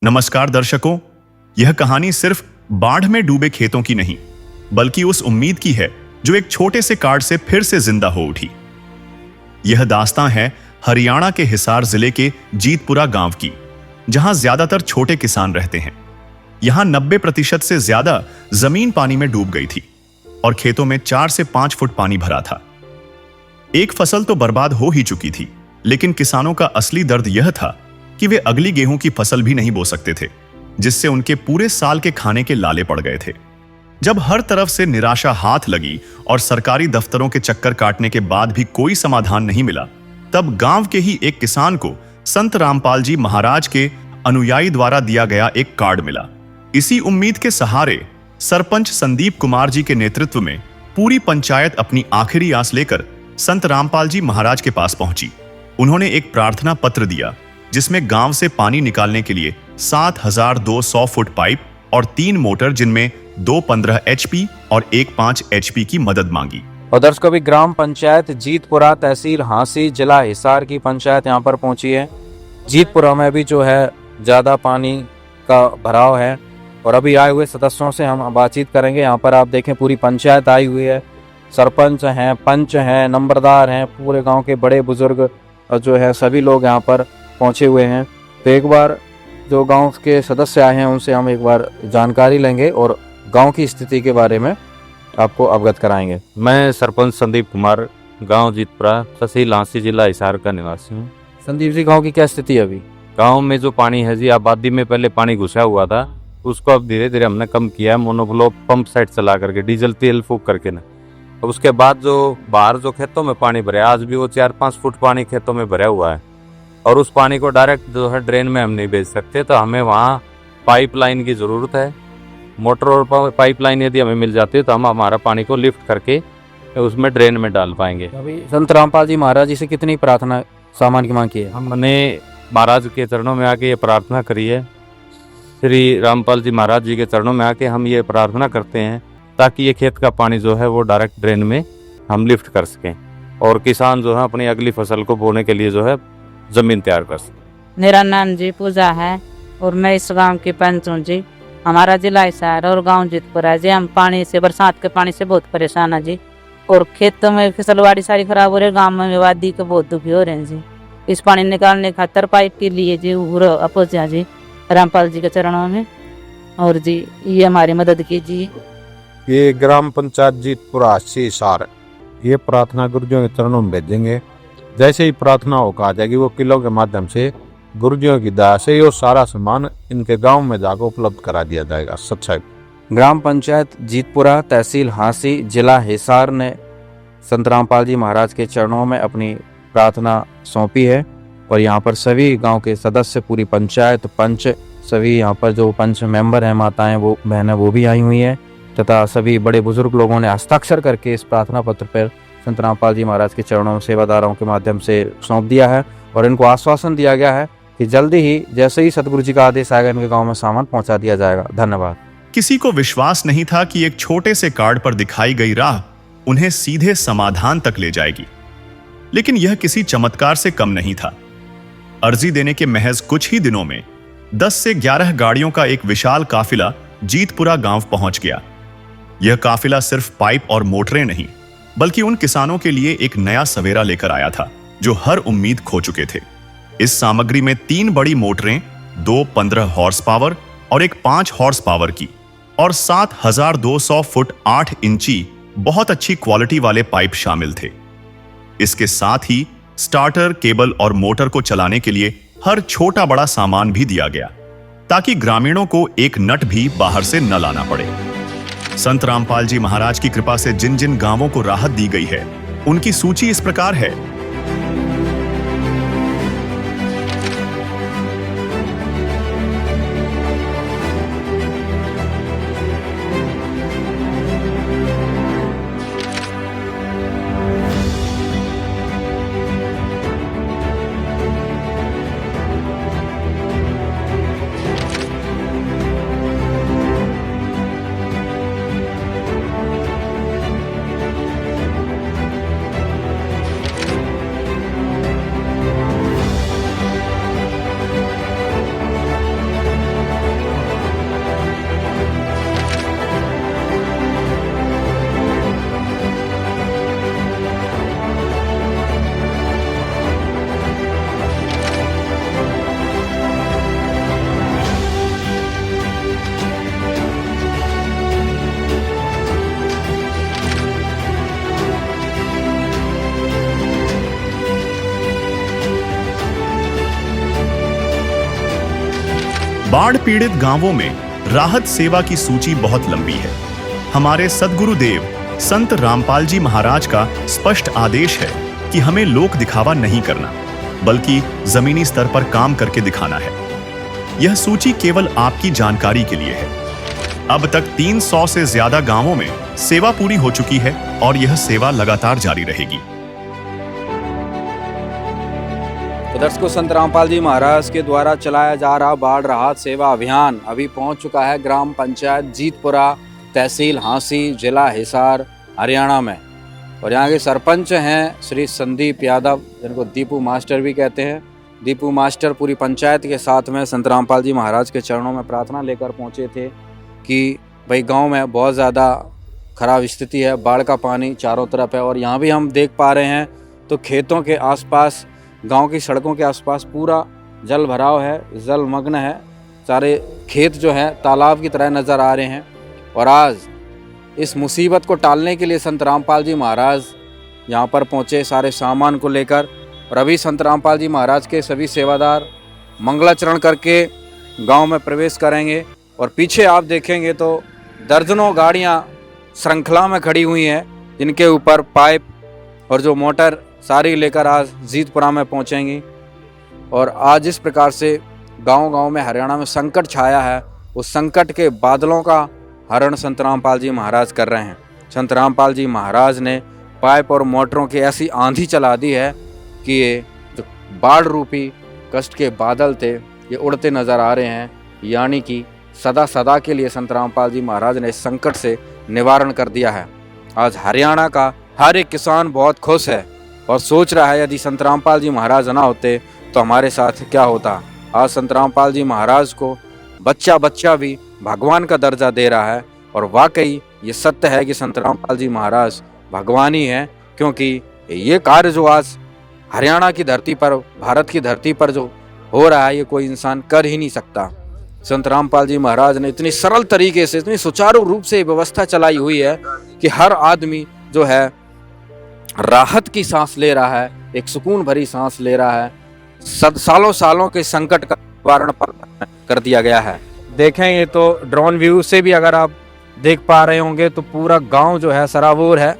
नमस्कार दर्शकों, यह कहानी सिर्फ बाढ़ में डूबे खेतों की नहीं, बल्कि उस उम्मीद की है जो एक छोटे से कार्ड से फिर से जिंदा हो उठी। यह दास्तां है हरियाणा के हिसार जिले के जीतपुरा गांव की, जहां ज्यादातर छोटे किसान रहते हैं। यहां 90% से ज्यादा जमीन पानी में डूब गई थी और खेतों में 4 से 5 फुट पानी भरा था। एक फसल तो बर्बाद हो ही चुकी थी, लेकिन किसानों का असली दर्द यह था कि वे अगली गेहूं की फसल भी नहीं बो सकते थे, जिससे उनके पूरे साल के खाने के लाले पड़ गए थे। जब हर तरफ से निराशा हाथ लगी और सरकारी दफ्तरों के चक्कर काटने के बाद भी कोई समाधान नहीं मिला, तब गांव के ही एक किसान को संत रामपाल जी महाराज के अनुयायी द्वारा दिया गया एक कार्ड मिला। इसी उम्मीद के सहारे सरपंच संदीप कुमार जी के नेतृत्व में पूरी पंचायत अपनी आखिरी आस लेकर संत रामपाल जी महाराज के पास पहुंची। उन्होंने एक प्रार्थना पत्र दिया, जिसमें गांव से पानी निकालने के लिए 7200 फुट पाइप और 3 मोटर, जिनमें 2 15 HP और 1 5 HP की मदद मांगी। और दर्शकों, भी ग्राम पंचायत जीतपुरा, तहसील हांसी, जिला हिसार की पंचायत यहाँ पर पहुंची है। जीतपुरा में भी जो है ज़्यादा पानी का भराव है और अभी आए हुए सदस्यों से हम बातचीत करेंगे। यहाँ पर आप देखें पूरी पंचायत आई हुई है, सरपंच हैं, पंच हैं, नंबरदार हैं, पूरे गाँव के बड़े बुजुर्ग जो है सभी लोग यहाँ पर पहुंचे हुए हैं। तो एक बार जो गांव के सदस्य आए हैं उनसे हम एक बार जानकारी लेंगे और गांव की स्थिति के बारे में आपको अवगत कराएंगे। मैं सरपंच संदीप कुमार, गांव जीतपुरा, तहसील हांसी, जिला हिसार का निवासी हूँ। संदीप जी, गांव की क्या स्थिति है अभी? गांव में जो पानी है जी, आबादी में पहले पानी घुसा हुआ था, उसको अब धीरे धीरे हमने कम किया है, मोनोफ्लो पंप सेट चला करके, डीजल तेल फूक करके ना। अब उसके बाद जो बाहर जो खेतों में पानी भरा, आज भी वो 4-5 फुट पानी खेतों में भरा हुआ है और उस पानी को डायरेक्ट जो है ड्रेन में हम नहीं भेज सकते, तो हमें वहाँ पाइपलाइन की ज़रूरत है। मोटर और पाइपलाइन यदि हमें मिल जाती है तो हम हमारा पानी को लिफ्ट करके उसमें ड्रेन में डाल पाएंगे। अभी संत रामपाल जी महाराज जी से कितनी प्रार्थना सामान की मांग की है? हमने महाराज के चरणों में आके ये प्रार्थना करी है, श्री रामपाल जी महाराज जी के चरणों में आके हम ये प्रार्थना करते हैं ताकि ये खेत का पानी जो है वो डायरेक्ट ड्रेन में हम लिफ्ट कर सकें और किसान जो है अपनी अगली फसल को बोने के लिए जो है जमीन तैयार कर सकते। मेरा नाम जी पूजा है और मैं इस गांव की पंच हूँ जी। हमारा जिला हिसार और गांव जीतपुरा जी। हम पानी से, बरसात के पानी से बहुत परेशान है जी और खेतों में फसलवाड़ी सारी खराब हो रही है। गांव में वादी के बहुत दुखी हो रहे हैं जी। इस पानी निकालने खातर पाइप के लिए जी अपोजा जी रामपाल जी के चरणों में, और जी ये हमारी मदद कीजिए। ये ग्राम पंचायत जीतपुरा हिसार, ये प्रार्थना गुरुजियों के चरणों में भेजेंगे। जैसे ही प्रार्थना होकर आ जाएगी, वो किलो के माध्यम से गुरुजियों की दया से ये सारा सामान इनके गांव में जाकर उपलब्ध करा दिया जाएगा। सच्चाई ग्राम पंचायत जीतपुरा, तहसील हांसी, जिला हिसार ने संत रामपाल जी महाराज के चरणों में अपनी प्रार्थना सौंपी है और यहाँ पर सभी गांव के सदस्य, पूरी पंचायत, पंच, सभी यहाँ पर जो पंच मेंबर हैं, माताएं, वो बहनें, वो भी आई हुई हैं तथा सभी बड़े बुजुर्ग लोगों ने हस्ताक्षर करके इस प्रार्थना पत्र पर संत रामपाल जी महाराज के चरणों में सेवादारों के माध्यम से सौंप दिया है और इनको आश्वासन दिया गया है कि जल्दी ही, जैसे ही सतगुरु जी का आदेश आएगा, इनके गांव में सामान पहुंचा दिया जाएगा। धन्यवाद। किसी को विश्वास नहीं था कि एक छोटे से कार्ड पर दिखाई गई राह उन्हें सीधे समाधान तक ले जाएगी, लेकिन यह किसी चमत्कार से कम नहीं था। अर्जी देने के महज कुछ ही दिनों में 10 से 11 गाड़ियों का एक विशाल काफिला जीतपुरा गांव पहुंच गया। यह काफिला सिर्फ पाइप और मोटरें नहीं, बल्कि उन किसानों के लिए एक नया सवेरा लेकर आया था जो हर उम्मीद खो चुके थे। इस सामग्री में 3 बड़ी मोटरें, 2 15 हॉर्स पावर और एक 5 हॉर्स पावर की, और 7200 फुट 8 इंची बहुत अच्छी क्वालिटी वाले पाइप शामिल थे। इसके साथ ही स्टार्टर, केबल और मोटर को चलाने के लिए हर छोटा बड़ा सामान भी दिया गया, ताकि ग्रामीणों को एक नट भी बाहर से न लाना पड़े। संत रामपाल जी महाराज की कृपा से जिन जिन गांवों को राहत दी गई है, उनकी सूची इस प्रकार है। बाढ़ पीड़ित गांवों में राहत सेवा की सूची बहुत लंबी है। हमारे सद्गुरुदेव संत रामपाल जी महाराज का स्पष्ट आदेश है कि हमें लोक दिखावा नहीं करना, बल्कि जमीनी स्तर पर काम करके दिखाना है। यह सूची केवल आपकी जानकारी के लिए है। अब तक 300 से ज्यादा गांवों में सेवा पूरी हो चुकी है और यह सेवा लगातार जारी रहेगी। तो दर्शकों, संत रामपाल जी महाराज के द्वारा चलाया जा रहा बाढ़ राहत सेवा अभियान अभी पहुंच चुका है ग्राम पंचायत जीतपुरा, तहसील हांसी, जिला हिसार, हरियाणा में। और यहाँ के सरपंच हैं श्री संदीप यादव, जिनको दीपू मास्टर भी कहते हैं। दीपू मास्टर पूरी पंचायत के साथ में संत रामपाल जी महाराज के चरणों में प्रार्थना लेकर पहुँचे थे कि भाई गांव में बहुत ज़्यादा खराब स्थिति है, बाढ़ का पानी चारों तरफ है। और यहाँ भी हम देख पा रहे हैं तो खेतों के आसपास, गांव की सड़कों के आसपास पूरा जल भराव है, जलमग्न है। सारे खेत जो हैं तालाब की तरह नज़र आ रहे हैं। और आज इस मुसीबत को टालने के लिए संत रामपाल जी महाराज यहाँ पर पहुँचे सारे सामान को लेकर। और अभी संत रामपाल जी महाराज के सभी सेवादार मंगलाचरण करके गांव में प्रवेश करेंगे। और पीछे आप देखेंगे तो दर्जनों गाड़ियां श्रृंखला में खड़ी हुई हैं, जिनके ऊपर पाइप और जो मोटर सारी लेकर आज जीतपुरा में पहुंचेंगी। और आज इस प्रकार से गांव-गांव में हरियाणा में संकट छाया है, उस संकट के बादलों का हरण संत रामपाल जी महाराज कर रहे हैं। संत रामपाल जी महाराज ने पाइप और मोटरों की ऐसी आंधी चला दी है कि ये जो बाढ़ रूपी कष्ट के बादल थे ये उड़ते नज़र आ रहे हैं। यानी कि सदा सदा के लिए संत रामपाल जी महाराज ने इस संकट से निवारण कर दिया है। आज हरियाणा का हर एक किसान बहुत खुश है और सोच रहा है यदि संत रामपाल जी महाराज ना होते तो हमारे साथ क्या होता। आज संत रामपाल जी महाराज को बच्चा बच्चा भी भगवान का दर्जा दे रहा है। और वाकई ये सत्य है कि संत रामपाल जी महाराज भगवान ही हैं, क्योंकि ये कार्य जो आज हरियाणा की धरती पर, भारत की धरती पर जो हो रहा है, ये कोई इंसान कर ही नहीं सकता। संत रामपाल जी महाराज ने इतनी सरल तरीके से, इतनी सुचारू रूप से व्यवस्था चलाई हुई है कि हर आदमी जो है राहत की सांस ले रहा है, एक सुकून भरी सांस ले रहा है। सालों सालों के संकट का निवारण कर दिया गया है। देखेंगे तो ड्रोन व्यू से भी अगर आप देख पा रहे होंगे तो पूरा गांव जो है सराबोर है,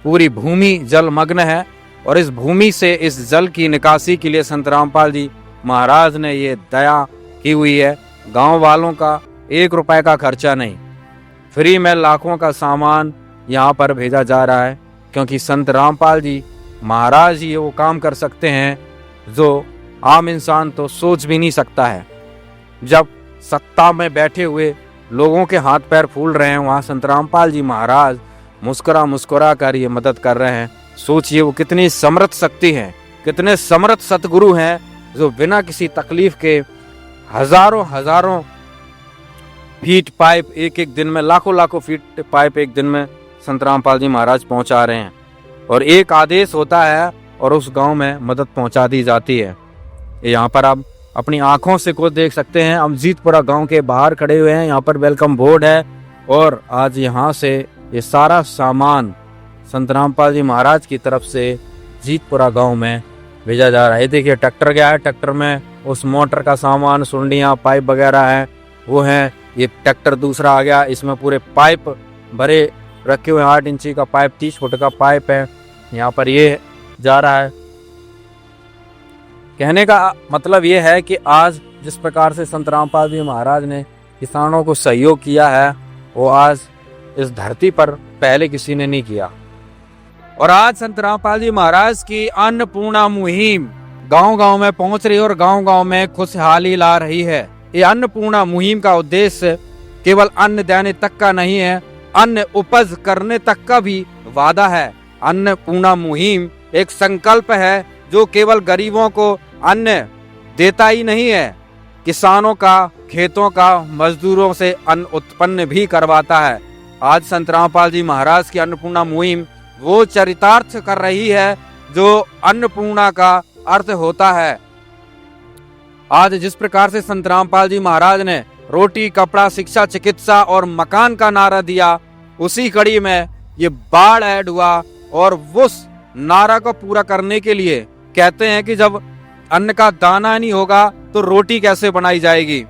पूरी भूमि जलमग्न है। और इस भूमि से इस जल की निकासी के लिए संत रामपाल जी महाराज ने ये दया की हुई है। गांव वालों का 1 रुपए का खर्चा नहीं, फ्री में लाखों का सामान यहाँ पर भेजा जा रहा है, क्योंकि संत रामपाल जी महाराज ही वो काम कर सकते हैं जो आम इंसान तो सोच भी नहीं सकता है। जब सत्ता में बैठे हुए लोगों के हाथ पैर फूल रहे हैं, वहाँ संत रामपाल जी महाराज मुस्कुरा कर ये मदद कर रहे हैं। सोचिए वो कितनी समर्थ शक्ति है, कितने समर्थ सतगुरु हैं जो बिना किसी तकलीफ के हजारों फीट पाइप एक दिन में, लाखों फीट पाइप एक दिन में संत रामपाल जी महाराज पहुंचा रहे हैं। और एक आदेश होता है और उस गांव में मदद पहुंचा दी जाती है। यहाँ पर आप अपनी आंखों से को देख सकते हैं। हम जीतपुरा गांव के बाहर खड़े हुए हैं, यहाँ पर वेलकम बोर्ड है और आज यहाँ से ये सारा सामान संत रामपाल जी महाराज की तरफ से जीतपुरा गांव में भेजा जा रहा है। देखिए ट्रैक्टर गया है, ट्रैक्टर में उस मोटर का सामान, सुंडियाँ, पाइप वगैरह हैं वो हैं। ये ट्रैक्टर दूसरा आ गया, इसमें पूरे पाइप भरे रखे हुए हैं। 8 इंची का पाइप, 30 फुट का पाइप है। यहाँ पर ये जा रहा है। कहने का मतलब ये है कि आज जिस प्रकार से संत रामपाल जी महाराज ने किसानों को सहयोग किया है, वो आज इस धरती पर पहले किसी ने नहीं किया। और आज संत रामपाल जी महाराज की अन्नपूर्णा मुहिम गांव-गांव में पहुंच रही है और गांव-गांव में खुशहाली ला रही है। ये अन्नपूर्णा मुहिम का उद्देश्य केवल अन्न देने तक का नहीं है, अन्न उपज करने तक का भी वादा है। अन्नपूर्णा मुहिम एक संकल्प है जो केवल गरीबों को अन्न देता ही नहीं है, किसानों का, खेतों का, मजदूरों से अन्न उत्पन्न भी करवाता है। आज संत रामपाल जी महाराज की अन्नपूर्णा मुहिम वो चरितार्थ कर रही है जो अन्नपूर्णा का अर्थ होता है। आज जिस प्रकार से संत रामपाल जी महाराज ने रोटी, कपड़ा, शिक्षा, चिकित्सा और मकान का नारा दिया, उसी कड़ी में ये बाढ़ ऐड हुआ। और उस नारा को पूरा करने के लिए कहते हैं कि जब अन्न का दाना नहीं होगा तो रोटी कैसे बनाई जाएगी।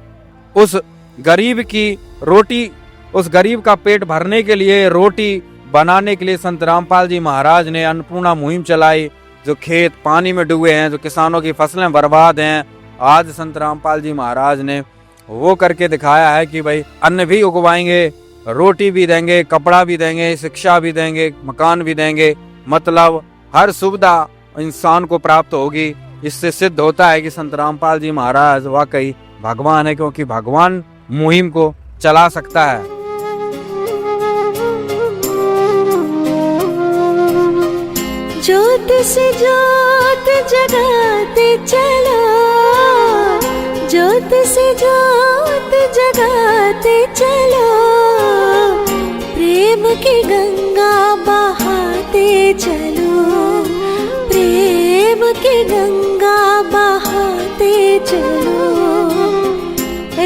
उस गरीब की रोटी, उस गरीब का पेट भरने के लिए, रोटी बनाने के लिए संत रामपाल जी महाराज ने अन्नपूर्णा मुहिम चलाई। जो खेत पानी में डूबे हैं, जो किसानों की फसलें बर्बाद हैं, आज संत रामपाल जी महाराज ने वो करके दिखाया है कि भाई अन्न भी उगवाएंगे, रोटी भी देंगे, कपड़ा भी देंगे, शिक्षा भी देंगे, मकान भी देंगे, मतलब हर सुविधा इंसान को प्राप्त होगी। इससे सिद्ध होता है कि संत रामपाल जी महाराज वाकई भगवान है, क्योंकि भगवान मुहिम को चला सकता है। ज्योत से ज्योत जगाते चलो, ज्योत से ज्योत जगाते चलो, प्रेम की गंगा बहाते चलो, प्रेम की गंगा बहाते चलो।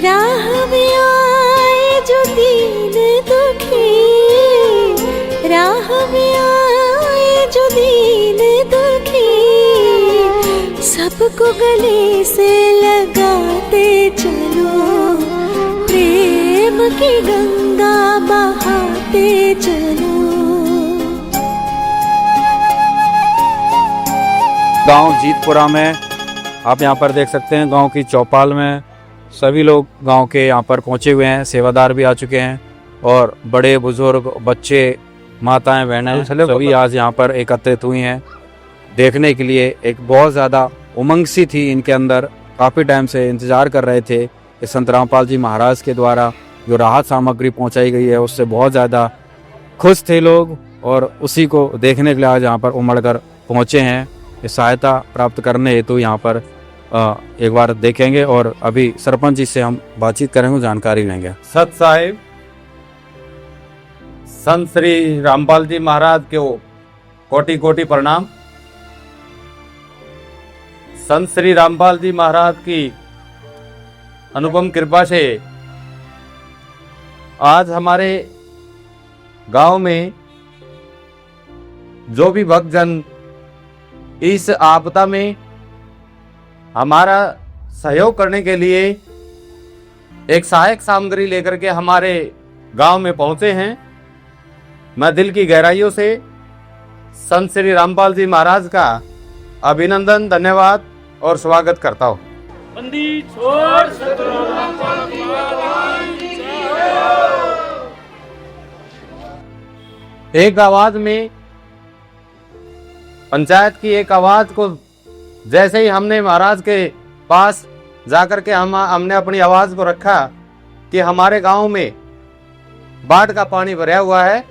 राह में आए जो दीन दुखी, राह में आए जो दीन दुखी, सबको गले से लगाते चलो, प्रेम की गंगा बहाते चलो। गांव जीतपुरा में आप यहाँ पर देख सकते हैं, गांव की चौपाल में सभी लोग गांव के यहाँ पर पहुँचे हुए हैं, सेवादार भी आ चुके हैं और बड़े बुजुर्ग, बच्चे, माताएं, बहनें सभी आज यहाँ पर एकत्रित हुई हैं देखने के लिए। एक बहुत ज़्यादा उमंग सी थी इनके अंदर, काफ़ी टाइम से इंतज़ार कर रहे थे कि संत रामपाल जी महाराज के द्वारा जो राहत सामग्री पहुँचाई गई है उससे बहुत ज़्यादा खुश थे लोग, और उसी को देखने के लिए आज यहाँ पर उमड़ कर पहुँचे हैं। सहायता प्राप्त करने हेतु यहाँ पर एक बार देखेंगे और अभी सरपंच जी से हम बातचीत करेंगे, जानकारी लेंगे। सत साहिब संत श्री रामपाल जी महाराज को कोटि कोटि प्रणाम। संत श्री रामपाल जी महाराज की अनुपम कृपा से आज हमारे गांव में जो भी भक्तजन इस आपदा में हमारा सहयोग करने के लिए एक सहायक सामग्री लेकर के हमारे गांव में पहुंचे हैं, मैं दिल की गहराइयों से संत श्री रामपाल जी महाराज का अभिनंदन, धन्यवाद और स्वागत करता हूं। एक आवाज में, पंचायत की एक आवाज को जैसे ही हमने महाराज के पास जाकर के हमने अपनी आवाज को रखा कि हमारे गांव में बाढ़ का पानी भरा हुआ है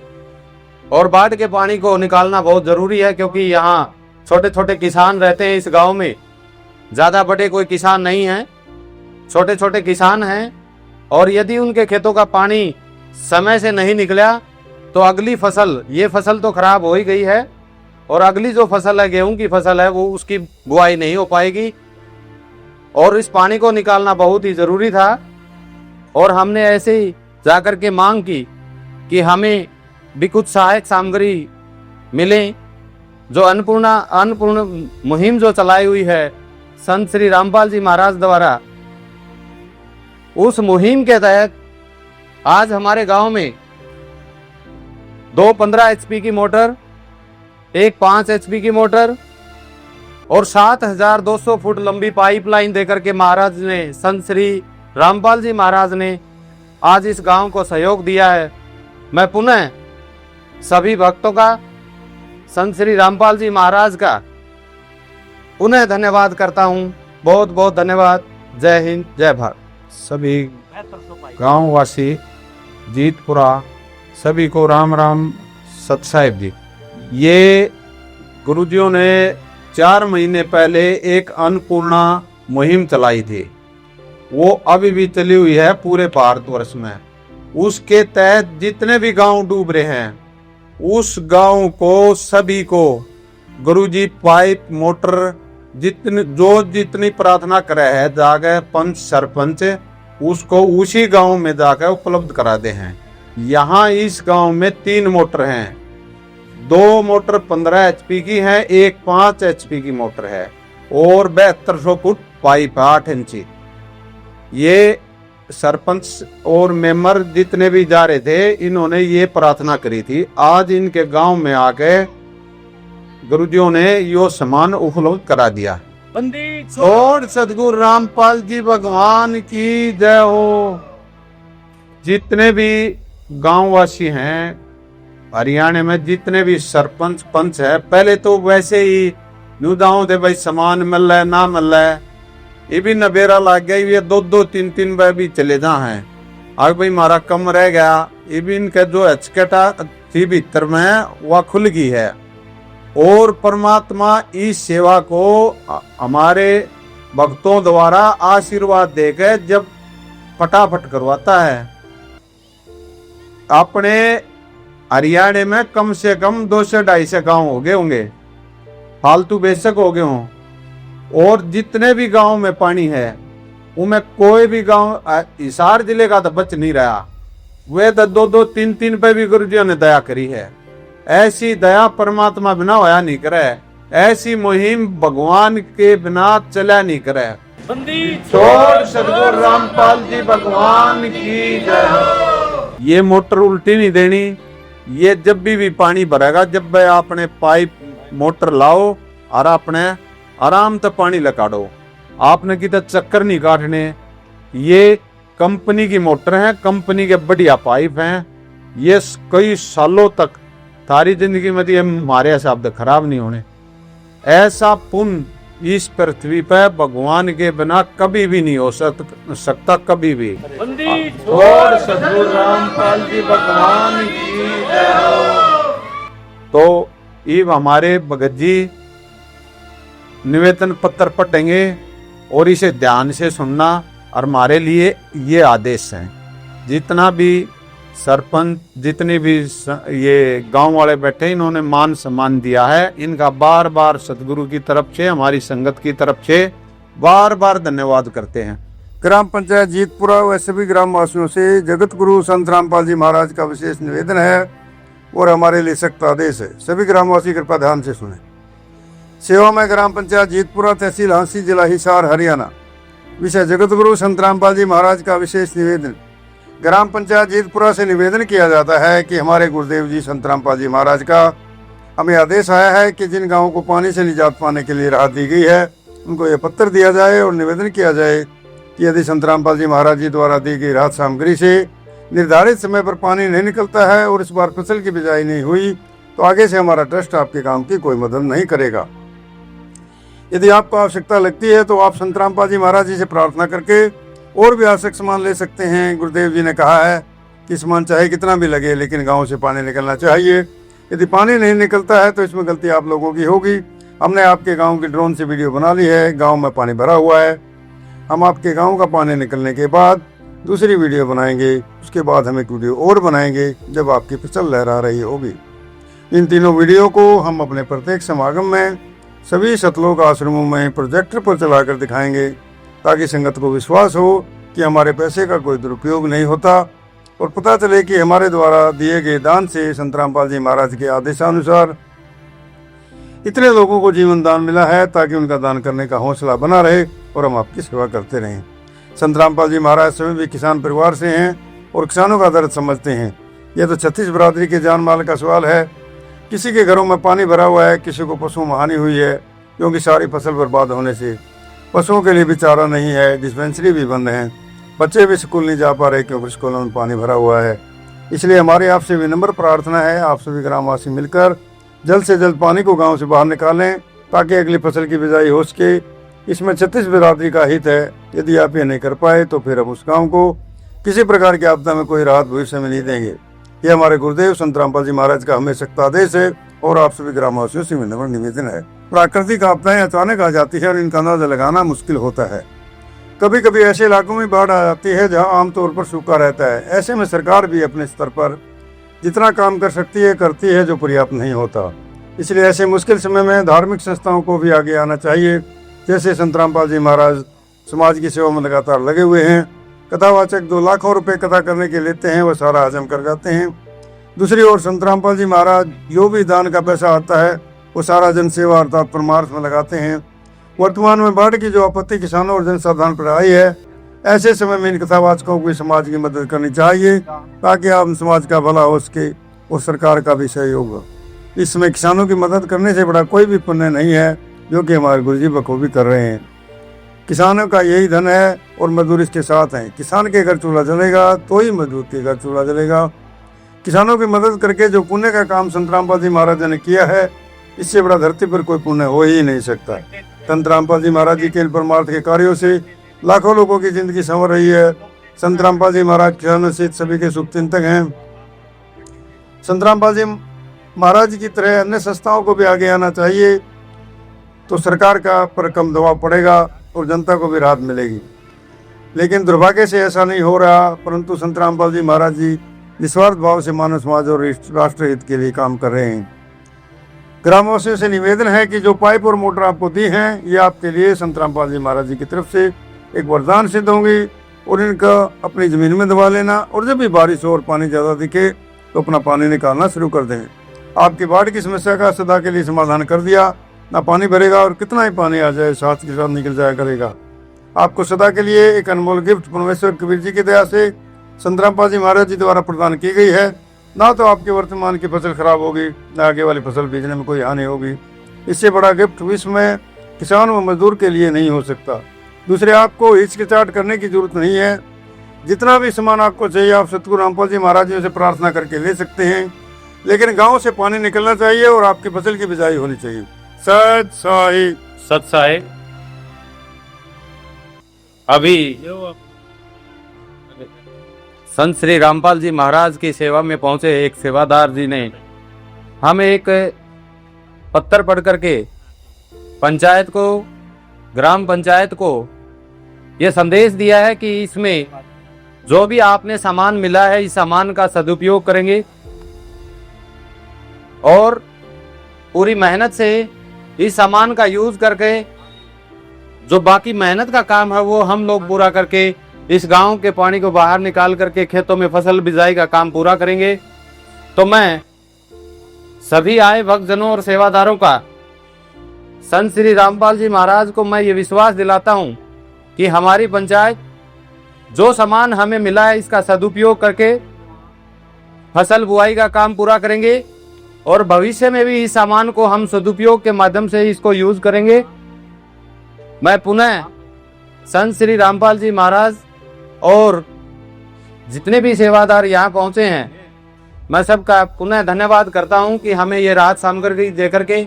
और बाढ़ के पानी को निकालना बहुत जरूरी है, क्योंकि यहाँ छोटे छोटे किसान रहते हैं। इस गांव में ज़्यादा बड़े कोई किसान नहीं हैं, छोटे छोटे किसान हैं, और यदि उनके खेतों का पानी समय से नहीं निकला तो अगली फसल, ये फसल तो खराब हो ही गई है, और अगली जो फसल है, गेहूं की फसल है, वो उसकी बुआई नहीं हो पाएगी, और इस पानी को निकालना बहुत ही ज़रूरी था। और हमने ऐसे ही जाकर के मांग की कि हमें भी कुछ सहायक सामग्री मिले। जो अन्नपूर्ण मुहिम जो चलाई हुई है संत श्री रामपाल जी महाराज द्वारा, उस मुहिम के तहत आज हमारे गांव में 2 15 HP की मोटर, एक 5 HP की मोटर और 7200 फुट लंबी पाइपलाइन देकर के महाराज ने, संत श्री रामपाल जी महाराज ने आज इस गांव को सहयोग दिया है। मैं पुनः सभी भक्तों का, संत श्री रामपाल जी महाराज का पुनः धन्यवाद करता हूं। बहुत बहुत धन्यवाद। जय हिंद, जय भारत। सभी गांववासी जीतपुरा सभी को राम राम। सत साहिब जी, ये गुरुजियों ने 4 महीने पहले एक अन्नपूर्णा मुहिम चलाई थी, वो अभी भी चली हुई है पूरे भारतवर्ष में। उसके तहत जितने भी गांव डूब रहे हैं, उस गांव को सभी को गुरुजी पाइप मोटर जितनी प्रार्थना करे है जाकर पंच सरपंच उसको उसी गांव में जाकर उपलब्ध करा दे हैं। यहाँ इस गांव में 3 मोटर हैं, 2 मोटर 15 HP की है, एक 5 HP की मोटर है और 7200 फुट पाइप 8 इंची। ये सरपंच और मेंबर जितने भी जा रहे थे, इन्होंने ये प्रार्थना करी थी। आज इनके गांव में आके गुरुजियों ने यो सामान उपलब्ध करा दिया। और सदगुरु रामपाल जी भगवान की जय हो। जितने भी गांववासी हैं हरियाणा में, जितने भी सरपंच पंच है, पहले तो वैसे ही नुदाओं थे भाई सामान मिल रहा है ना मिल रहा है, ये भी नबेरा लग गया, ये 2-2 3-3 बार भी चले जा हैं। आगे भाई हमारा कम रह गया, ये भी इनका जो हचकटा थी भीतर में वह खुल गई है। और परमात्मा इस सेवा को हमारे भक्तों द्वारा आशीर्वाद देकर जब फटाफट करवाता है। अपने हरियाणा में कम से कम 200-250 गांव हो गए होंगे, फालतू बेशक हो गए हों। और जितने भी गांव में पानी है उनमें कोई भी गांव हिसार जिले का तो बच नहीं रहा। वे तो 2-2 3-3 पे भी गुरुजियों ने दया करी है। ऐसी दया परमात्मा बिना होया नहीं करे, ऐसी मुहिम भगवान के बिना चला नहीं करे। छोड़ सदगुरु रामपाल जी भगवान की जय। ये मोटर उल्टी नहीं देनी। ये जब भी पानी भरेगा, जब भी आपने पाइप मोटर लाओ और आपने आराम से पानी लगाड़ो, आपने किधर चक्कर नहीं काटने। ये कंपनी की मोटर है, कंपनी के बढ़िया पाइप हैं, ये कई सालों तक थारी जिंदगी में ये हमारे शब्द खराब नहीं होने। ऐसा पुण्य इस पृथ्वी पर भगवान के बिना कभी भी नहीं हो सकता कभी भी। और सदगुरु रामपाल जी भगवान की जय हो। तो ये हमारे भगत जी निवेदन पत्र पढ़ेंगे और इसे ध्यान से सुनना। और हमारे लिए ये आदेश है, जितना भी सरपंच, जितने भी ये गांव वाले बैठे, इन्होंने मान सम्मान दिया है, इनका बार बार सतगुरु की तरफ से, हमारी संगत की तरफ से बार बार धन्यवाद करते हैं। ग्राम पंचायत जीतपुरा व सभी ग्राम वासियों से जगत गुरु संत रामपाल जी महाराज का विशेष निवेदन है और हमारे लिए सख्त आदेश है। सभी ग्रामवासी कृपया ध्यान से सुने। सेवा में ग्राम पंचायत जीतपुरा, तहसील हांसी, जिला हिसार, हरियाणा। विषय जगत गुरु संत रामपाल जी महाराज का विशेष निवेदन। ग्राम पंचायत जीतपुरा से निवेदन किया जाता है कि हमारे गुरुदेव जी संत रामपाल जी महाराज का हमें आदेश आया है कि जिन गांवों को पानी से निजात पाने के लिए राहत दी गई है, उनको यह पत्र दिया जाए और निवेदन किया जाए कि यदि संत रामपाल जी महाराज जी द्वारा दी गई राहत सामग्री से निर्धारित समय पर पानी नहीं निकलता है और इस बार फसल की बिजाई नहीं हुई, तो आगे से हमारा ट्रस्ट आपके काम की कोई मदद नहीं करेगा। यदि आपको आवश्यकता लगती है तो आप संत रामपाल जी महाराज जी से प्रार्थना करके और भी आवश्यक सामान ले सकते हैं। गुरुदेव जी ने कहा है कि सामान चाहे कितना भी लगे, लेकिन गांव से पानी निकलना चाहिए। यदि पानी नहीं निकलता है तो इसमें गलती आप लोगों की होगी। हमने आपके गांव की ड्रोन से वीडियो बना ली है, गांव में पानी भरा हुआ है। हम आपके गांव का पानी निकलने के बाद दूसरी वीडियो बनाएंगे, उसके बाद हम एक वीडियो और बनाएंगे जब आपकी फसल लहरा रही होगी। इन तीनों वीडियो को हम अपने प्रत्येक समागम में सभी सतलोक आश्रमों में प्रोजेक्टर पर चलाकर दिखाएंगे, ताकि संगत को विश्वास हो कि हमारे पैसे का कोई दुरुपयोग नहीं होता और पता चले कि हमारे द्वारा दिए गए दान से संत रामपाल जी महाराज के आदेशानुसार इतने लोगों को जीवन दान मिला है, ताकि उनका दान करने का हौसला बना रहे और हम आपकी सेवा करते रहें। संत रामपाल जी महाराज स्वयं भी किसान परिवार से हैं और किसानों का दर्द समझते हैं। यह तो 36 बरादरी के जान माल का सवाल है। किसी के घरों में पानी भरा हुआ है, किसी को पशुओं में हानि हुई है क्योंकि सारी फसल बर्बाद होने से। पशुओं के लिए भी चारा नहीं है, डिस्पेंसरी भी बंद है, बच्चे भी स्कूल नहीं जा पा रहे क्योंकि स्कूलों में पानी भरा हुआ है। इसलिए हमारी आपसे विनम्र प्रार्थना है, आप सभी ग्रामवासी मिलकर जल्द से जल्द पानी को गांव से बाहर निकालें, ताकि अगली फसल की बिजाई हो सके। इसमें 36 बिरादरी का हित है। यदि आप ये नहीं कर पाए तो फिर हम उस गाँव को किसी प्रकार की आपदा में कोई राहत भविष्य में नहीं देंगे। ये हमारे गुरुदेव संत रामपाल जी महाराज का हमें सख्त आदेश है और आप सभी ग्रामवासियों से विनम्र निवेदन है। प्राकृतिक आपदाएं अचानक आ जाती है और इनका अंदाजा लगाना मुश्किल होता है। कभी कभी ऐसे इलाकों में बाढ़ आ जाती है जहां आमतौर पर सूखा रहता है। ऐसे में सरकार भी अपने स्तर पर जितना काम कर सकती है करती है, जो पर्याप्त नहीं होता। इसलिए ऐसे मुश्किल समय में धार्मिक संस्थाओं को भी आगे आना चाहिए। जैसे संत रामपाल जी महाराज समाज की सेवा में लगातार लगे हुए हैं। कथावाचक 2 लाखों रुपए कथा करने के लेते हैं, वह सारा हजम कर जाते हैं। दूसरी ओर संत रामपाल जी महाराज जो भी दान का पैसा आता है वो सारा जनसेवा अर्थात परमार्थ में लगाते हैं। वर्तमान में बाढ़ की जो आपत्ति किसानों और जनसाधारण पर आई है, ऐसे समय में इन कथावाचकों को समाज की मदद करनी चाहिए ताकि हम समाज का भला हो सके और सरकार का भी सहयोग हो। इस समय किसानों की मदद करने से बड़ा कोई भी पुण्य नहीं है, जो कि हमारे गुरुजी बखूबी कर रहे हैं। किसानों का यही धन है और मजदूर इसके साथ हैं। किसान के घर चूल्हा जलेगा तो ही मजदूर के घर चूल्हा जलेगा। किसानों की मदद करके जो पुण्य का काम संत रामपाल जी महाराज ने किया है, इससे बड़ा धरती पर कोई पुण्य हो ही नहीं सकता। संत रामपाल जी महाराज जी के परमार्थ के कार्यों से लाखों लोगों की जिंदगी संवर रही है। संत रामपाल जी महाराज किसानों से सभी के शुभ चिंतक हैं। संत रामपाल जी महाराज जी की तरह अन्य संस्थाओं को भी आगे आना चाहिए, तो सरकार का पर कम दबाव पड़ेगा और जनता को भी राहत मिलेगी। लेकिन दुर्भाग्य से ऐसा नहीं हो रहा, परंतु संत रामपाल जी महाराज जी निस्वार्थ भाव से मानव समाज और राष्ट्र हित के लिए काम कर रहे हैं। ग्रामवासियों से निवेदन है कि जो पाइप और मोटर आपको दी हैं, ये आपके लिए संत रामपाल जी महाराज जी की तरफ से एक वरदान सिद्ध होंगी और इनका अपनी जमीन में दबा लेना, और जब भी बारिश हो और पानी ज़्यादा दिखे तो अपना पानी निकालना शुरू कर दें। आपकी बाढ़ की समस्या का सदा के लिए समाधान कर दिया। ना पानी भरेगा और कितना ही पानी आ जाए साथ के साथ निकल जाया करेगा। आपको सदा के लिए एक अनमोल गिफ्ट परमेश्वर कबीर जी की दया से संत रामपाल जी महाराज जी द्वारा प्रदान की गई है। ना तो आपके वर्तमान की फसल खराब होगी, ना आगे वाली फसल बीजने में कोई हानि होगी। इससे बड़ा गिफ्ट विश्व में किसान व मजदूर के लिए नहीं हो सकता। दूसरे, आपको हिचकिचाहट करने की जरूरत नहीं है। जितना भी सामान आपको चाहिए आप सतगुरु रामपाल जी महाराज जी से प्रार्थना करके ले सकते हैं, लेकिन गाँव से पानी निकलना चाहिए और आपकी फसल की बिजाई होनी चाहिए। सत साई सत साई। अभी संत श्री रामपाल जी महाराज की सेवा में पहुंचे एक सेवादार जी ने हमें एक पत्र पढ़ करके पंचायत को, ग्राम पंचायत को यह संदेश दिया है कि इसमें जो भी आपने सामान मिला है, इस सामान का सदुपयोग करेंगे और पूरी मेहनत से इस सामान का यूज करके जो बाकी मेहनत का काम है वो हम लोग पूरा करके इस गांव के पानी को बाहर निकाल करके खेतों में फसल बिजाई का काम पूरा करेंगे। तो मैं सभी आए भक्तजनों और सेवादारों का संत श्री रामपाल जी महाराज को मैं ये विश्वास दिलाता हूं कि हमारी पंचायत जो सामान हमें मिला है इसका सदुपयोग करके फसल बुआई का काम पूरा करेंगे और भविष्य में भी इस सामान को हम सदुपयोग के माध्यम से इसको यूज करेंगे। मैं पुनः संत श्री रामपाल जी महाराज और जितने भी सेवादार यहाँ पहुंचे हैं, मैं सबका पुनः धन्यवाद करता हूं कि हमें ये राहत सामग्री दे करके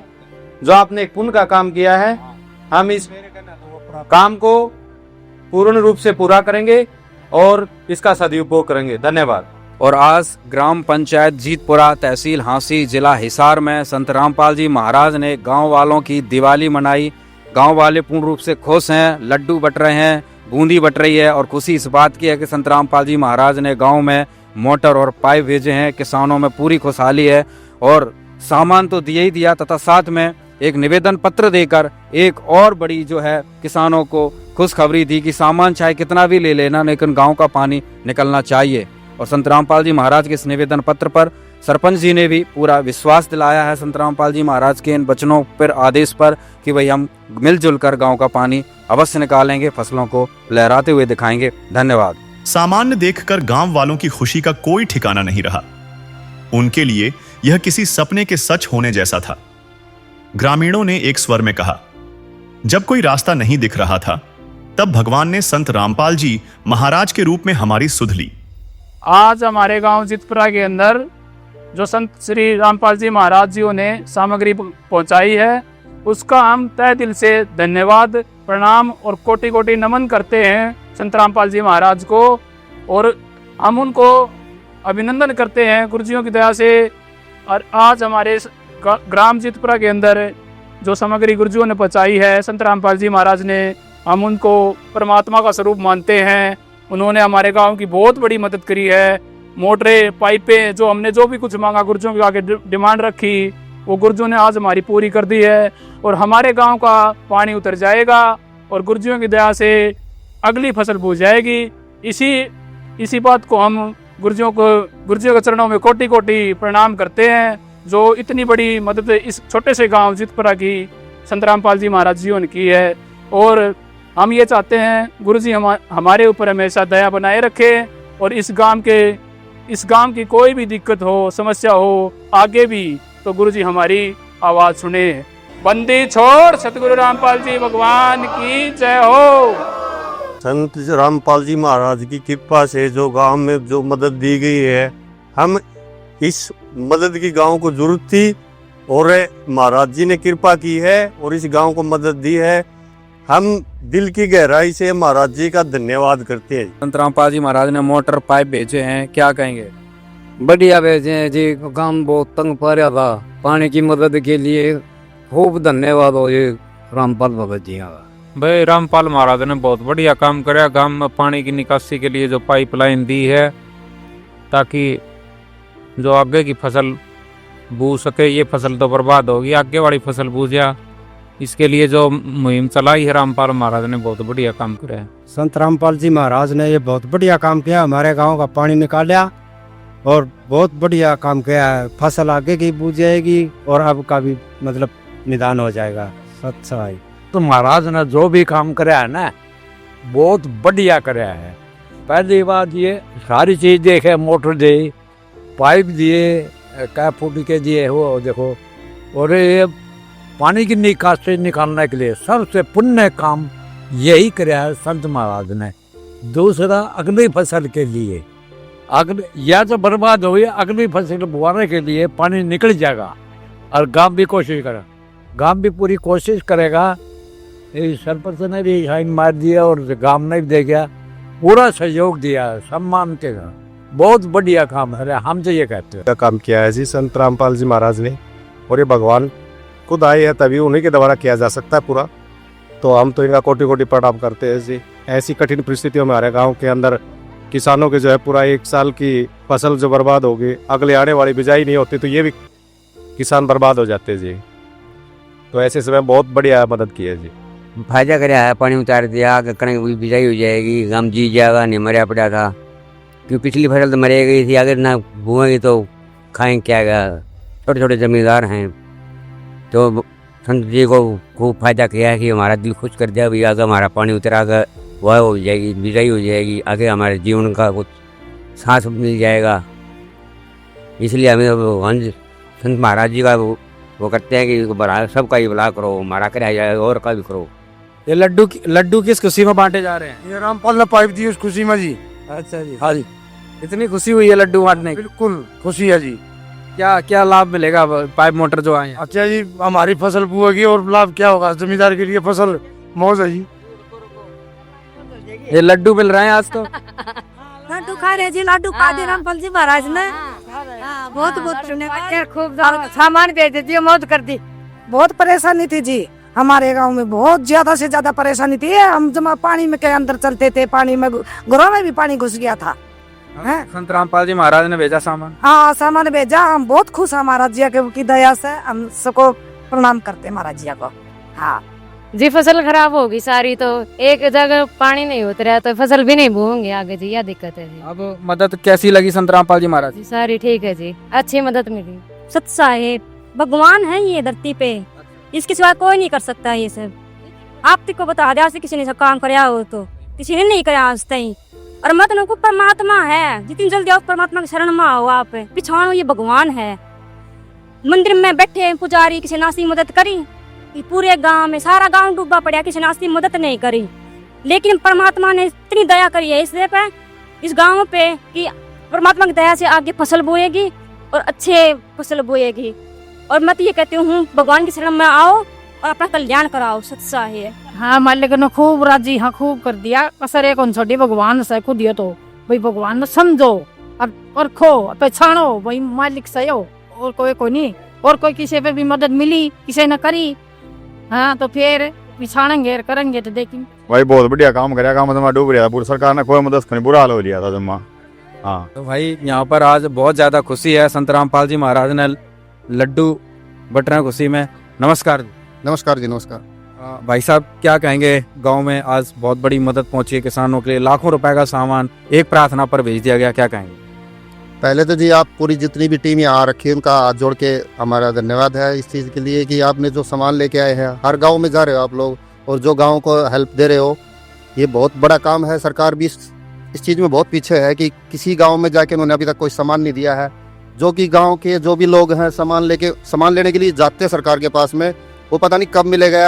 जो आपने एक पुण्य का काम किया है, हम इस काम को पूर्ण रूप से पूरा करेंगे और इसका सदुपयोग करेंगे। धन्यवाद। और आज ग्राम पंचायत जीतपुरा, तहसील हांसी, जिला हिसार में संत रामपाल जी महाराज ने गांव वालों की दिवाली मनाई। गांव वाले पूर्ण रूप से खुश हैं, लड्डू बट रहे हैं, बूंदी बट रही है और खुशी इस बात की है कि संत रामपाल जी महाराज ने गांव में मोटर और पाइप भेजे हैं। किसानों में पूरी खुशहाली है और सामान तो दिया ही दिया तथा साथ में एक निवेदन पत्र देकर एक और बड़ी जो है किसानों को खुशखबरी दी कि सामान चाहे कितना भी ले लेना, लेकिन गांव का पानी निकलना चाहिए। और संत रामपाल जी महाराज के इस निवेदन पत्र पर सरपंच जी ने भी पूरा विश्वास दिलाया है संत रामपाल जी महाराज के इन वचनों पर, आदेश पर, कि भाई हम मिलजुल कर गाँव का पानी अवश्य निकालेंगे, फसलों को लहराते हुए दिखाएंगे। धन्यवाद। सामान्य देखकर गांव वालों की खुशी का कोई ठिकाना नहीं रहा। उनके लिए यह किसी सपने के सच होने जैसा था। ग्रामीणों ने एक स्वर में कहा। जब कोई रास्ता नहीं दिख रहा था, तब भगवान ने संत रामपाल जी महाराज के रूप में हमारी सुध ली। आज हमारे गांव जीतपुरा के अंदर जो संत श्री रामपाल जी महाराज जी ने सामग्री पहुंचाई है, उसका हम तहे दिल से धन्यवाद, प्रणाम और कोटि कोटि नमन करते हैं संत रामपाल जी महाराज को। और हम उनको अभिनंदन करते हैं गुरुजियों की दया से। और आज हमारे ग्राम जीतपुरा के अंदर जो सामग्री गुरुजियों ने पहुंचाई है संत रामपाल जी महाराज ने, हम उनको परमात्मा का स्वरूप मानते हैं। उन्होंने हमारे गांव की बहुत बड़ी मदद करी है। मोटरें, पाइपें, जो हमने जो भी कुछ मांगा गुरुजियों के आगे डिमांड रखी, वो गुरुजियों ने आज हमारी पूरी कर दी है। और हमारे गांव का पानी उतर जाएगा और गुरुजियों की दया से अगली फसल बूझ जाएगी। इसी बात को हम गुरुजियों के चरणों में कोटि कोटि प्रणाम करते हैं, जो इतनी बड़ी मदद इस छोटे से गांव जीतपुरा की संत रामपाल जी महाराज जी ने की है। और हम ये चाहते हैं गुरु जी हमारे ऊपर हमेशा दया बनाए रखे और इस गांव की कोई भी दिक्कत हो, समस्या हो आगे भी, तो गुरु जी हमारी आवाज़ सुने। बंदी छोड़ सतगुरु रामपाल जी भगवान की जय हो। संत रामपाल जी महाराज की कृपा से जो गांव में जो मदद दी गई है, हम इस मदद की गांव को जरूरत थी और महाराज जी ने कृपा की है और इस गांव को मदद दी है। हम दिल की गहराई से महाराज जी का धन्यवाद करते हैं। संत रामपाल जी महाराज ने मोटर पाइप भेजे हैं, क्या कहेंगे? बढ़िया भेजे हैं जी। काम बहुत तंग पा रहा था, पानी की मदद के लिए खूब धन्यवाद हो ये रामपाल भगत जी का। भाई रामपाल महाराज ने बहुत बढ़िया काम कराया। गांव में पानी की निकासी के लिए जो पाइपलाइन दी है ताकि जो आगे की फसल बू सके, ये फसल तो बर्बाद होगी, आगे वाली फसल बू जा, इसके लिए जो मुहिम चलाई है रामपाल महाराज ने बहुत बढ़िया काम कराया है। संत रामपाल जी महाराज ने ये बहुत बढ़िया काम किया, हमारे गांव का पानी निकाला और बहुत बढ़िया काम किया है। फसल आगे की बूझ जाएगी और अब का भी मतलब निदान हो जाएगा। सच्चाई तो महाराज ने जो भी काम कराया है ना, बहुत बढ़िया कराया है। पहली बात ये सारी चीज देखे, मोटर दी, पाइप दिए, क्या फुट के दिए हो देखो, और ये पानी की निकासी निकालने के लिए सबसे पुण्य काम यही कराया है संत महाराज ने। दूसरा अगली फसल के लिए, अगले या तो बर्बाद हो या अगली फसल बुआने के लिए पानी निकल जाएगा। और गांव भी कोशिश करे, गांव भी पूरी कोशिश करेगा। सरपंच ने भी साइन मार दिया और गांव ने भी दे गया, पूरा सहयोग दिया, सम्मान के बहुत बढ़िया काम है। हम तो ये कहते हैं काम किया है जी संत रामपाल जी महाराज ने, और ये भगवान खुद आए हैं तभी उन्हीं के द्वारा किया जा सकता है पूरा। तो हम तो इनका कोटि कोटि प्रणाम करते हैं जी। ऐसी कठिन परिस्थितियों में हमारे गांव के अंदर किसानों के जो है पूरा एक साल की फसल जो बर्बाद होगी, अगले आने वाली बिजाई नहीं होती तो ये भी किसान बर्बाद हो जाते हैं जी। तो ऐसे समय बहुत बढ़िया मदद की है जी। फायदा कराया है, पानी उतार दिया, कणक भी बिजाई हो जाएगी, गांव जी जाएगा, नहीं मरिया पड़ा था क्योंकि पिछली फसल तो मरे गई थी, अगर ना बोएंगे तो खाएंगे क्या गया। छोटे छोटे जमींदार हैं तो संत जी को खूब फायदा किया है कि हमारा दिल खुश कर दिया, भैया अगर हमारा पानी उतरा कर वह हो जाएगी, बिजाई हो जाएगी, आगे हमारे जीवन का कुछ सांस मिल जाएगा। इसलिए हमें भगवान संत महाराज जी का वो करते हैं कि सबका ही भला करो, हमारा कराया जाए और का भी करो। ये लड्डू किस खुशी में बांटे जा रहे हैं? ये रामपाल ने पाइप दी उस खुशी में जी। अच्छा जी, हाँ जी, इतनी खुशी हुई है लड्डू बांटने की? बिल्कुल खुशी है जी। क्या क्या लाभ मिलेगा पाइप मोटर जो आए हैं? अच्छा जी, हमारी फसल बुएगी और लाभ क्या होगा, जमींदार के लिए फसल मौज है जी। ये लड्डू मिल रहे हैं आज तो? लड्डू खा रहे जी, लड्डू खा दे रामपाल जी महाराज ने। बहुत बहुत खूब सामान भेज दिए, मौत कर दी। बहुत परेशानी थी जी हमारे गांव में, बहुत ज्यादा से ज्यादा परेशानी थी। हम जमा पानी में के अंदर चलते थे, पानी में घरों में भी पानी घुस गया था। संत रामपाल जी महाराज ने भेजा सामान? हाँ, सामान भेजा। हम बहुत खुश हैं महाराज जी की दया से, हम सबको प्रणाम करते हैं महाराज जी को। हाँ जी, फसल खराब होगी सारी, तो एक जगह पानी नहीं उतरा तो फसल भी नहीं बोएंगे आगे जी, यह दिक्कत है जी। अब मदद कैसी लगी संत रामपाल जी महाराज? जी सारी ठीक है जी, अच्छी मदद मिली। सच्चा है, भगवान है ये धरती पे, इसके सिवा कोई नहीं कर सकता ये सब। आप को बता दिया किसी ने सब काम कराया हो तो किसी ने नहीं कराया आज तक। और मतलब परमात्मा है, जितनी जल्दी आप परमात्मा की शरण में आओ, आप पिछाड़ो ये भगवान है। मंदिर में बैठे पुजारी, किसी नासी मदद करी, पूरे गांव में सारा गांव डूबा पड़ा, किसी नासी मदद नहीं करी, लेकिन परमात्मा ने इतनी दया करी है इसलिए पे इस गांव पे कि परमात्मा की दया से आगे फसल बोएगी और अच्छे फसल बोएगी। और मैं तो ये कहती हूँ भगवान की शरण में आओ और अपना कल्याण कराओ। सच्चा है। हाँ, मालिक ने खूब राजी, हाँ खूब कर दिया। कसर कौन छोड़ी भगवान से खुद ये तो भाई भगवान ने समझो और परखो पहचानो, भाई मालिक से हो और कोई नहीं। और कोई किसी पे भी मदद मिली, किसी ने करी, हाँ तो फिर पिछाड़ेंगे करेंगे तो देखेंगे। भाई बहुत बढ़िया काम कराया, काम जमा डूब रहा था, पूरी सरकार ने कोई मदद नहीं, बुरा हाल हो लिया था जमा। हाँ तो भाई यहाँ पर आज बहुत ज्यादा खुशी है, संत रामपाल जी महाराज ने लड्डू बट रहे हैं खुशी में। नमस्कार। नमस्कार जी, नमस्कार। भाई साहब क्या कहेंगे, गांव में आज बहुत बड़ी मदद पहुंची है किसानों के लिए, लाखों रुपए का सामान एक प्रार्थना पर भेज दिया गया, क्या कहेंगे? पहले तो जी आप पूरी जितनी भी टीम यहाँ आ रखी है उनका हाथ जोड़ के हमारा धन्यवाद है इस चीज़ के लिए कि आपने जो सामान लेके आए हैं, हर गांव में जा रहे हो आप लोग, और जो गाँव को हेल्प दे रहे हो, ये बहुत बड़ा काम है। सरकार भी इस चीज़ में बहुत पीछे है कि किसी गांव में जाके उन्होंने अभी तक कोई सामान नहीं दिया है। जो कि गांव के जो भी लोग हैं सामान लेने के लिए जाते हैं सरकार के पास में, वो पता नहीं कब मिलेगा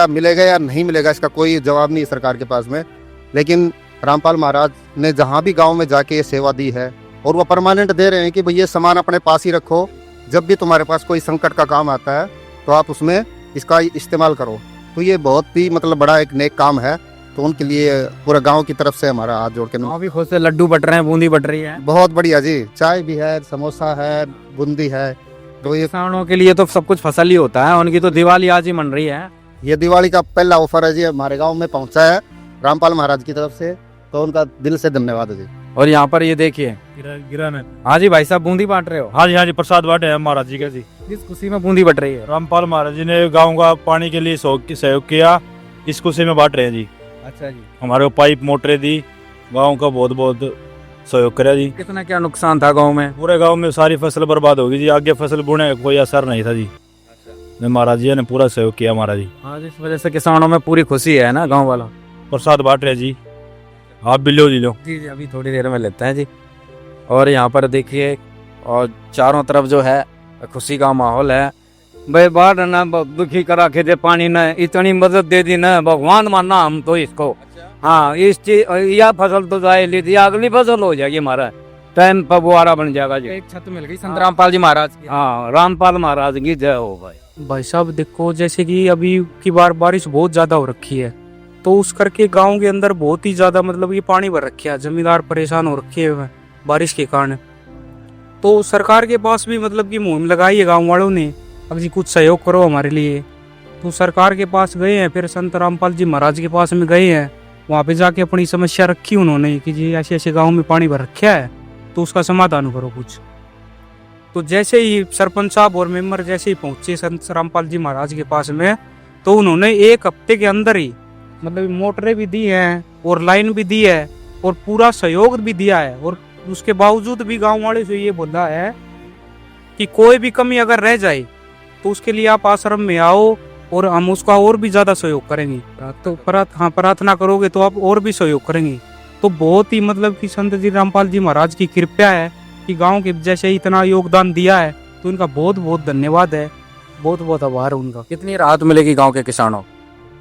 या नहीं मिलेगा, इसका कोई जवाब नहीं है सरकार के पास में। लेकिन रामपाल महाराज ने जहाँ भी गाँव में जाके ये सेवा दी है और वो परमानेंट दे रहे हैं कि भाई ये सामान अपने पास ही रखो, जब भी तुम्हारे पास कोई संकट का काम आता है तो आप उसमें इसका इस्तेमाल करो। तो ये बहुत ही मतलब बड़ा एक नेक काम है। तो उनके लिए पूरा गांव की तरफ से हमारा हाथ जोड़ के गाँव भी खुद से लड्डू बट रहे हैं, बूंदी बट रही है। बहुत बढ़िया जी, चाय भी है, समोसा है, बूंदी है। तो ये किसानों के लिए तो सब कुछ फसल ही होता है, उनकी तो दिवाली आज ही मन रही है। ये दिवाली का पहला ऑफर है जी, हमारे गांव में पहुंचा है रामपाल महाराज की तरफ से, तो उनका दिल से धन्यवाद है जी। और यहाँ पर ये देखिए गिरा हाँ जी भाई साहब, बूंदी बांट रहे हो? हाँ जी प्रसाद बांटे हैं महाराज जी का जी। किस खुशी में बूंदी बट रही है? रामपाल महाराज जी ने गांव का पानी के लिए सहयोग किया, इस खुशी में बांट रहे हैं जी। अच्छा जी। हमारे को पाइप मोटरें दी, गांव का बहुत बहुत सहयोग करा जी। कितना क्या नुकसान था गांव में? पूरे गांव में सारी फसल बर्बाद होगी जी, आगे फसल बुने कोई असर नहीं था जी। महाराज जी ने पूरा सहयोग किया महाराज जी। हाँ, इस वजह से किसानों में पूरी खुशी है ना गाँव वाला। प्रसाद बांट रहे जी, आप भी लो जी लो। जी अभी थोड़ी देर में लेते हैं जी। और यहाँ पर देखिए और चारों तरफ जो है खुशी का माहौल है। भाई बाढ़ ना दुखी करा के दे, पानी ने इतनी मदद दे दी ना, भगवान मानना हम तो इसको। हाँ, इस चीज यह फसल तो जाए ली थी, अगली फसल हो जाएगी हमारा, टाइम पर फुहारा बन जाएगा जी। एक छत मिल गई संत रामपाल जी महाराज की। हाँ, रामपाल महाराज की जय हो भाई साहब। देखो जैसे कि अभी की बार बारिश बहुत ज्यादा हो रखी है, तो उस करके गांव के अंदर बहुत ही ज्यादा मतलब ये पानी भर रखा है, जमींदार परेशान हो रखे हैं बारिश के कारण। तो सरकार के पास भी मतलब की मुहिम लगाई है गांव वालों ने, अब जी कुछ सहयोग करो हमारे लिए। तो सरकार के पास गए हैं, फिर संत रामपाल जी महाराज के पास में गए हैं, वहाँ पे जाके अपनी समस्या रखी उन्होंने कि जी ऐसे ऐसे गाँव में पानी भर रखा है, तो उसका समाधान करो कुछ। तो जैसे ही सरपंच साहब और मेंबर जैसे ही पहुंचे संत रामपाल जी महाराज के पास में, तो उन्होंने 1 हफ्ते के अंदर ही मतलब मोटरें भी दी हैं और लाइन भी दी है और पूरा सहयोग भी दिया है। और उसके बावजूद भी गांव वाले से ये बोला है कि कोई भी कमी अगर रह जाए तो उसके लिए आप आश्रम में आओ और हम उसका और भी ज्यादा सहयोग करेंगे। तो प्रार्थना करोगे तो आप और भी सहयोग करेंगे। तो बहुत ही मतलब कि संत जी रामपाल जी महाराज की कृपा है कि गांव के जैसे इतना योगदान दिया है, तो उनका बहुत बहुत धन्यवाद है, बहुत बहुत आभार है उनका। कितनी राहत मिलेगी गांव के किसानों?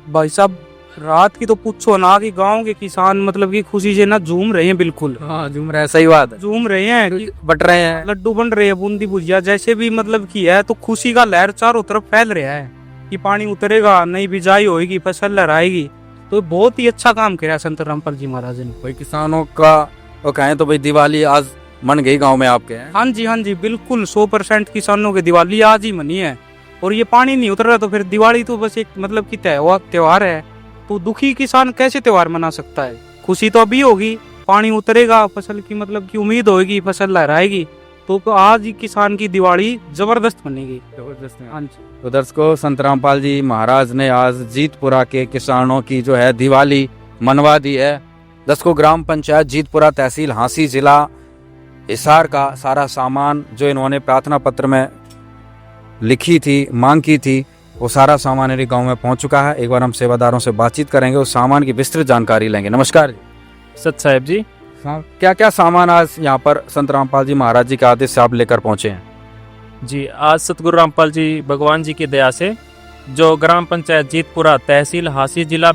भाई साहब रात की तो पूछो ना, कि गांव के किसान मतलब कि खुशी से ना झूम रहे हैं, बिल्कुल। हाँ, झूम रहे हैं, सही बात है। झूम रहे हैं, बट रहे हैं, लड्डू बन रहे हैं, बूंदी भुजिया जैसे भी मतलब की है। तो खुशी का लहर चारों तरफ फैल रहा है कि पानी उतरेगा, नई बिजाई होगी, फसल लहराएगी। तो बहुत ही अच्छा काम किया संत रामपाल जी महाराज ने। कोई किसानों का वो कहें तो भाई दिवाली आज मन गई गांव में आपके? हाँ जी बिल्कुल 100% किसानों की दिवाली आज ही मनी है। और ये पानी नहीं उतर रहा तो फिर दिवाली तो बस एक मतलब की त्योहार है। तो दुखी किसान कैसे त्योहार मना सकता है? खुशी तो अभी होगी, पानी उतरेगा, फसल की मतलब की उम्मीद होगी, फसल लहराएगी। तो आज ही किसान की दिवाली जबरदस्त बनेगी। हाँ जी। तो दर्शकों, संत रामपाल जी महाराज ने आज जीतपुरा के किसानों की जो है दिवाली मनवा दी है। दर्शकों, ग्राम पंचायत जीतपुरा, तहसील हांसी, जिला हिसार का सारा सामान जो इन्होंने प्रार्थना पत्र में लिखी थी, मांग की थी, वो सारा सामान मेरे गांव में पहुंच चुका है। एक बार हम सेवादारों से बातचीत करेंगे, उस सामान की विस्तृत जानकारी लेंगे। नमस्कार जी। सत साहेब जी। क्या क्या सामान आज यहाँ पर संत रामपाल जी महाराज जी के आदेश से आप लेकर पहुंचे हैं? जी, आज सतगुरु रामपाल जी भगवान जी की दया से जो ग्राम पंचायत जीतपुरा, तहसील हांसी, जिला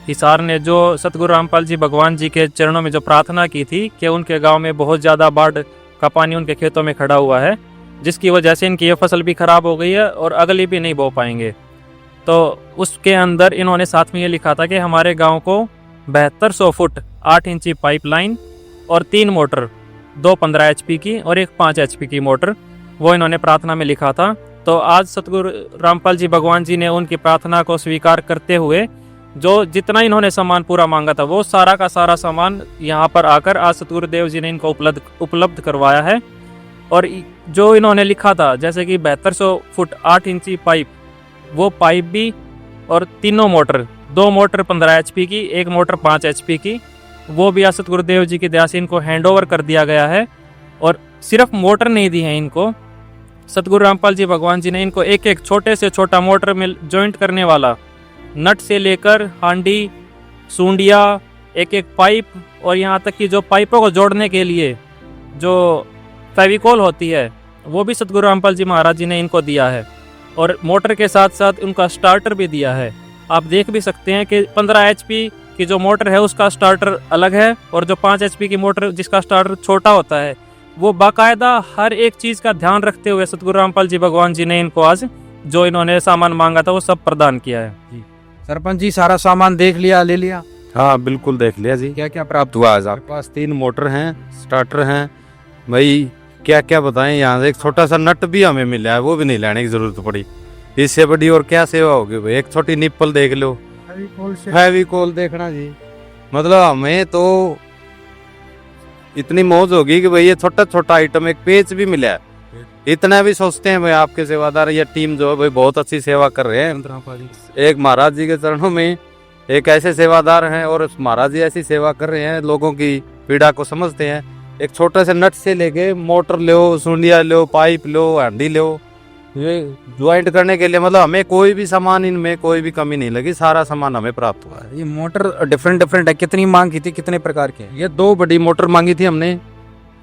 हिसार ने जो सतगुरु रामपाल जी भगवान जी के चरणों में जो प्रार्थना की थी कि उनके गांव में बहुत ज़्यादा बाढ़ का पानी उनके खेतों में खड़ा हुआ है, जिसकी वजह से इनकी ये फसल भी खराब हो गई है और अगली भी नहीं बो पाएंगे। तो उसके अंदर इन्होंने साथ में ये लिखा था कि हमारे गांव को 7200 फुट 8 इंची पाइपलाइन और 3 मोटर, 2 15 HP की और एक 5 HP की मोटर, वो इन्होंने प्रार्थना में लिखा था। तो आज सतगुरु रामपाल जी भगवान जी ने उनकी प्रार्थना को स्वीकार करते हुए जो जितना इन्होंने सामान पूरा मांगा था, वो सारा का सारा सामान यहाँ पर आकर आज सतगुरुदेव जी ने इनको उपलब्ध करवाया है। और जो इन्होंने लिखा था जैसे कि 7200 फुट 8 इंची पाइप, वो पाइप भी और तीनों मोटर, 2 मोटर 15 HP की, 1 मोटर 5 HP की, वो भी आज सतगुरुदेव जी की दया से इनको हैंडओवर कर दिया गया है। और सिर्फ मोटर नहीं दी है इनको, सतगुरु रामपाल जी भगवान जी ने इनको एक एक छोटे से छोटा मोटर में जॉइंट करने वाला नट से लेकर हांडी, सूंडिया, एक एक पाइप और यहाँ तक कि जो पाइपों को जोड़ने के लिए जो फेविकोल होती है वो भी सतगुरु रामपाल जी महाराज जी ने इनको दिया है। और मोटर के साथ साथ उनका स्टार्टर भी दिया है। आप देख भी सकते हैं कि 15 HP की जो मोटर है उसका स्टार्टर अलग है और जो 5 HP की मोटर जिसका स्टार्टर छोटा होता है वो बाकायदा हर एक चीज़ का ध्यान रखते हुए सतगुरु रामपाल जी भगवान जी ने इनको आज जो इन्होंने सामान मांगा था वो सब प्रदान किया है। सरपंच जी सारा सामान देख लिया, ले लिया? हाँ बिल्कुल देख लिया जी। क्या क्या प्राप्त हुआ आज आपके पास 3 मोटर हैं, स्टार्टर हैं, भाई क्या क्या बताएं। यहाँ से एक छोटा सा नट भी हमें मिला है, वो भी नहीं लाने की जरूरत पड़ी। इससे बड़ी और क्या सेवा होगी भाई। एक छोटी निप्पल देख लो, फेविकोल देखना जी, मतलब हमें तो इतनी मौज होगी कि भाई ये छोटा छोटा आइटम, एक पेच भी मिला है। इतना भी सोचते हैं भाई आपके सेवादार या टीम जो है भाई बहुत अच्छी सेवा कर रहे हैं। एक महाराज जी के चरणों में एक ऐसे सेवादार हैं और महाराज जी ऐसी सेवा कर रहे हैं, लोगों की पीड़ा को समझते हैं। एक छोटे से नट से लेके मोटर लो, सुंडिया लो, पाइप लो, हांडी लो, ये ज्वाइंट करने के लिए मतलब हमें कोई भी सामान इनमें कोई भी कमी नहीं लगी, सारा सामान हमें प्राप्त हुआ है। ये मोटर डिफरेंट है, कितनी मांग की थी, कितने प्रकार के? ये 2 बड़ी मोटर मांगी थी हमने,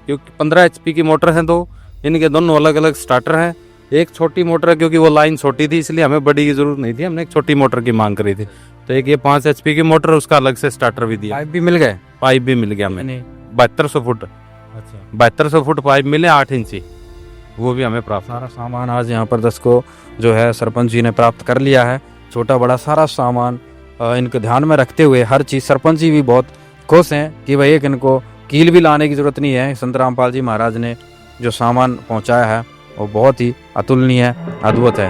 क्योंकि 15 HP की मोटर हैं 2, इनके दोनों अलग अलग स्टार्टर हैं। एक छोटी मोटर है क्योंकि वो लाइन छोटी थी इसलिए हमें बड़ी की जरूरत नहीं थी, हमने एक छोटी मोटर की मांग करी थी। तो एक ये 5 HP की मोटर, उसका अलग से स्टार्टर भी दिया। पाइप भी मिल गए? पाइप भी मिल गया हमें 7200 फुट। अच्छा, 7200 फुट पाइप मिले 8 इंची, वो भी हमें प्राप्त। सारा सामान आज यहाँ पर 10 को जो है सरपंच जी ने प्राप्त कर लिया है। छोटा बड़ा सारा सामान इनको ध्यान में रखते हुए हर चीज़, सरपंच जी भी बहुत खुश हैं कि भाई एक इनको कील भी लाने की ज़रूरत नहीं है। संत रामपाल जी महाराज ने जो सामान पहुँचाया है वो बहुत ही अतुलनीय है, अद्भुत है।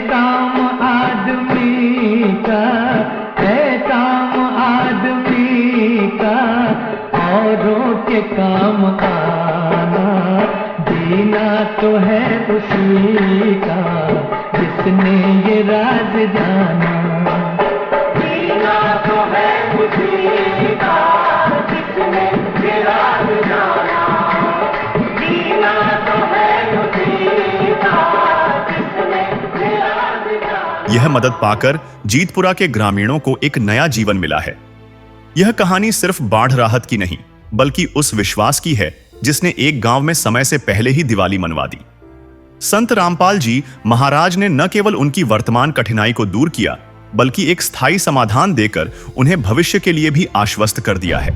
काम आदमी का है, काम आदमी का औरों के काम आना, जीना तो है उसी का जिसने ये राज जाना। जीना तो है उसी का जिसने ये राज जाना। जीना तो है उसी का जिसने ये राज जाना। यह मदद पाकर जीतपुरा के ग्रामीणों को एक नया जीवन मिला है। यह कहानी सिर्फ बाढ़ राहत की नहीं, बल्कि उस विश्वास की है जिसने एक गांव में समय से पहले ही दिवाली मनवा दी। संत रामपाल जी महाराज ने न केवल उनकी वर्तमान कठिनाई को दूर किया, बल्कि एक स्थायी समाधान देकर उन्हें भविष्य के लिए भी आश्वस्त कर दिया है।